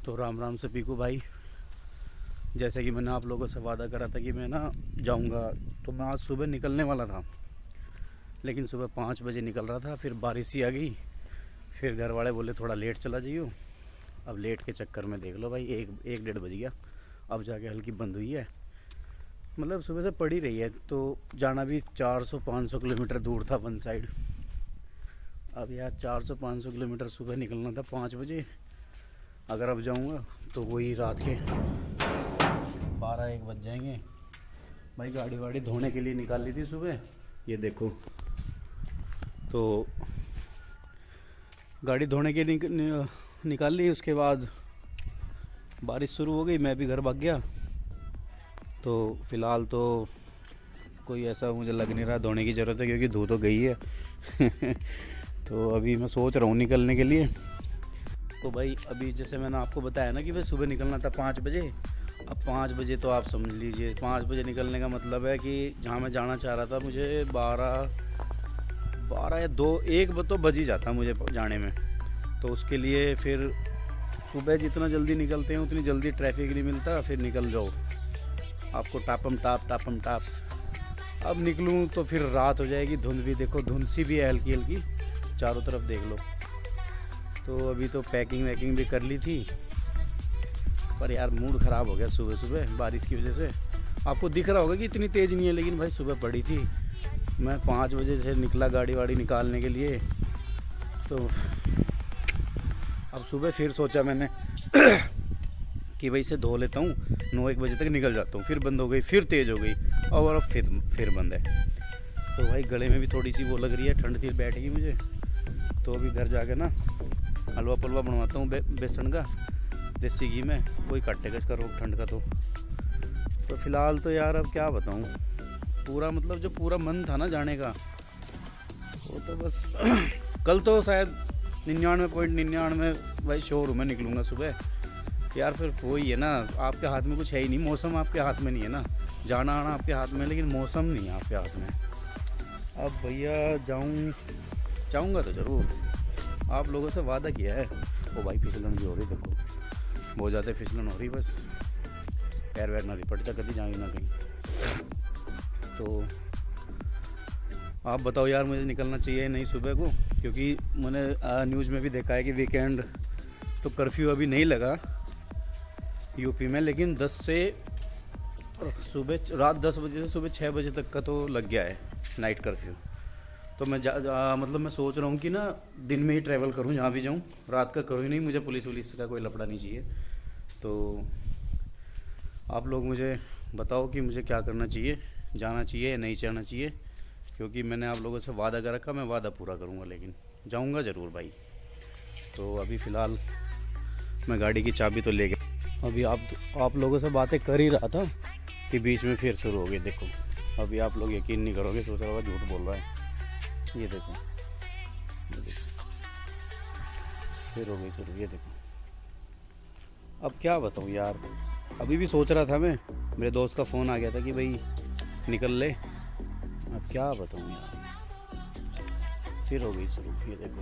तो राम राम से पीकू भाई। जैसे कि मैंने आप लोगों से वादा करा था कि मैं ना जाऊंगा, तो मैं आज सुबह निकलने वाला था, लेकिन सुबह 5 बजे निकल रहा था, फिर बारिश ही आ गई। फिर घर वाले बोले थोड़ा लेट चला जाइयो। अब लेट के चक्कर में देख लो भाई, एक डेढ़ बज गया। अब जाके हल्की बंद हुई है, मतलब सुबह से पड़ी रही है। तो जाना भी 400-500 किलोमीटर दूर था वन साइड। अब यार 400-500 किलोमीटर सुबह निकलना था 5 बजे। अगर अब जाऊंगा तो वही रात के 12-1 बज जाएंगे। भाई गाड़ी वाड़ी धोने के लिए निकाल ली थी सुबह, ये देखो। तो गाड़ी धोने के निकाल ली, उसके बाद बारिश शुरू हो गई, मैं भी घर भाग गया। तो फ़िलहाल तो कोई ऐसा मुझे लग नहीं रहा धोने की ज़रूरत है, क्योंकि धो तो गई है। तो अभी मैं सोच रहा हूँ निकलने के लिए। तो भाई अभी जैसे मैंने आपको बताया ना कि भाई सुबह निकलना था 5 बजे। अब 5 बजे तो आप समझ लीजिए 5 बजे निकलने का मतलब है कि जहाँ मैं जाना चाह रहा था मुझे 12 या 1 तो बज ही जाता मुझे जाने में। तो उसके लिए फिर सुबह जितना जल्दी निकलते हैं उतनी जल्दी ट्रैफिक नहीं मिलता, फिर निकल जाओ आपको टापम टाप। अब निकलूँ तो फिर रात हो जाएगी, धुंध भी देखो, धुंध सी भी है हल्की हल्की, चारों तरफ देख लो। तो अभी तो पैकिंग वैकिंग भी कर ली थी, पर यार मूड ख़राब हो गया सुबह सुबह बारिश की वजह से। आपको दिख रहा होगा कि इतनी तेज़ नहीं है, लेकिन भाई सुबह पड़ी थी। मैं 5 बजे से निकला गाड़ी वाड़ी निकालने के लिए। तो अब सुबह फिर सोचा मैंने कि भाई इसे धो लेता हूँ, 9-1 बजे तक निकल जाता हूँ। फिर बंद हो गई, फिर तेज़ हो गई, और अब फिर बंद है। तो भाई गले में भी थोड़ी सी वो लग रही है, ठंड सी बैठ गई मुझे। तो अभी घर जाके ना हलवा पलवा बनवाता हूँ बेसन का, देसी घी में, वही काटेगा इसका रोग ठंड का। तो फ़िलहाल तो यार अब क्या बताऊँ, पूरा मतलब जो पूरा मन था ना जाने का, वो तो बस कल तो शायद 99.99 भाई शोरूम में निकलूँगा सुबह। यार फिर वही है ना, आपके हाथ में कुछ है ही नहीं, मौसम आपके हाथ में नहीं है ना, जाना आना आपके हाथ में, लेकिन मौसम नहीं है आपके हाथ में। अब भैया जाऊँगा तो ज़रूर, आप लोगों से वादा किया है। वो भाई फिसलन भी हो रही, देखो बहुत ज़्यादा फिसलन हो रही, बस पैर वैर ना रिपट जा कभी जाएंगे ना कहीं। तो आप बताओ यार, मुझे निकलना चाहिए नहीं सुबह को, क्योंकि मैंने न्यूज़ में भी देखा है कि वीकेंड तो कर्फ्यू अभी नहीं लगा यूपी में, लेकिन 10 से रात 10 बजे से सुबह 6 बजे तक का तो लग गया है नाइट कर्फ्यू। तो मैं मतलब मैं सोच रहा हूँ कि ना दिन में ही ट्रैवल करूँ जहाँ भी जाऊँ, रात का करूँ ही नहीं, मुझे पुलिस वुलिस का कोई लफड़ा नहीं चाहिए। तो आप लोग मुझे बताओ कि मुझे क्या करना चाहिए, जाना चाहिए या नहीं जाना चाहिए, क्योंकि मैंने आप लोगों से वादा कर रखा, मैं वादा पूरा करूँगा, लेकिन जाऊँगा ज़रूर भाई। तो अभी फ़िलहाल मैं गाड़ी की चाबी तो ले गया। अभी आप लोगों से बातें कर ही रहा था कि बीच में फिर शुरू हो गई। देखो अभी आप लोग यकीन नहीं करोगे, सोच रहा होगा झूठ बोल रहा है। ये देखो फिर हो गई शुरू, ये देखो। अब क्या बताऊँ यार, अभी भी सोच रहा था मैं, मेरे दोस्त का फ़ोन आ गया था कि भाई निकल ले। अब क्या बताऊँ यार, फिर हो गई शुरू, ये देखो।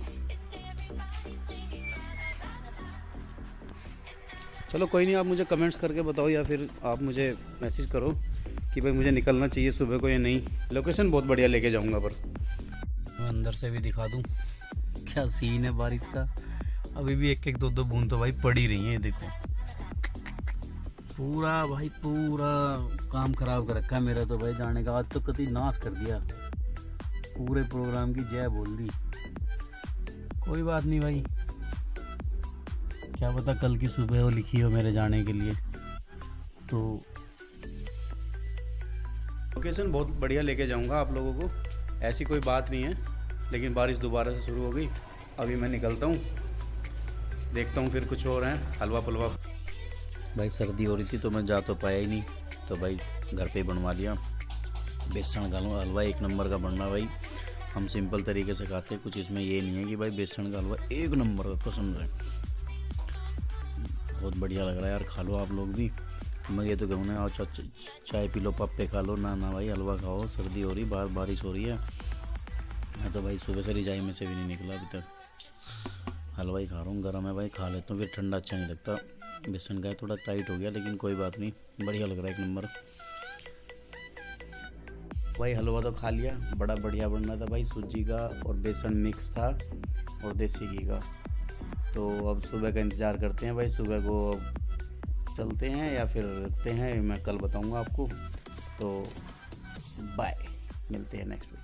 चलो कोई नहीं, आप मुझे कमेंट्स करके बताओ, या फिर आप मुझे मैसेज करो कि भाई मुझे निकलना चाहिए सुबह को या नहीं। लोकेशन बहुत बढ़िया लेके जाऊंगा, पर मैं अंदर से भी दिखा दूं क्या सीन है बारिश का। अभी भी 1-1 2-2 बूंद तो भाई पड़ ही रही है, देखो। पूरा भाई पूरा काम खराब कर रखा है मेरा तो भाई जाने का। आज तो कति नाश कर दिया, पूरे प्रोग्राम की जय बोल दी। कोई बात नहीं भाई, क्या पता कल की सुबह हो लिखी हो मेरे जाने के लिए। तो लोकेशन बहुत बढ़िया लेके जाऊंगा आप लोगों को, ऐसी कोई बात नहीं है, लेकिन बारिश दोबारा से शुरू हो गई। अभी मैं निकलता हूँ, देखता हूँ फिर कुछ और है हलवा पलवा। भाई सर्दी हो रही थी तो मैं जा तो पाया ही नहीं, तो भाई घर पे ही बनवा लिया बेसन का हलवा। 1 नंबर का बनना भाई, हम सिंपल तरीके से खाते, कुछ इसमें ये नहीं है कि भाई बेसन का हलवा 1 नंबर का, कसम से बहुत बढ़िया लग रहा है यार। खा लो आप लोग भी, मैं ये तो कहूँ ना, और चाय पी लो, पप्पे खा लो, ना भाई हलवा खाओ। सर्दी हो रही, बाहर बारिश हो रही है। मैं तो भाई सुबह से रजाई में से भी नहीं निकला अभी तक, हलवा ही खा रहा हूँ। गर्म है भाई, खा लेता हूँ, फिर ठंडा अच्छा नहीं लगता। बेसन का है, थोड़ा टाइट हो गया लेकिन कोई बात नहीं, बढ़िया लग रहा है एक नंबर। भाई हलवा तो खा लिया, बड़ा बढ़िया बन रहा था भाई, सूजी का और बेसन मिक्स था और देसी घी का। तो अब सुबह का इंतज़ार करते हैं भाई, सुबह को चलते हैं या फिर रुकते हैं, मैं कल बताऊंगा आपको। तो बाय, मिलते हैं नेक्स्ट वीक।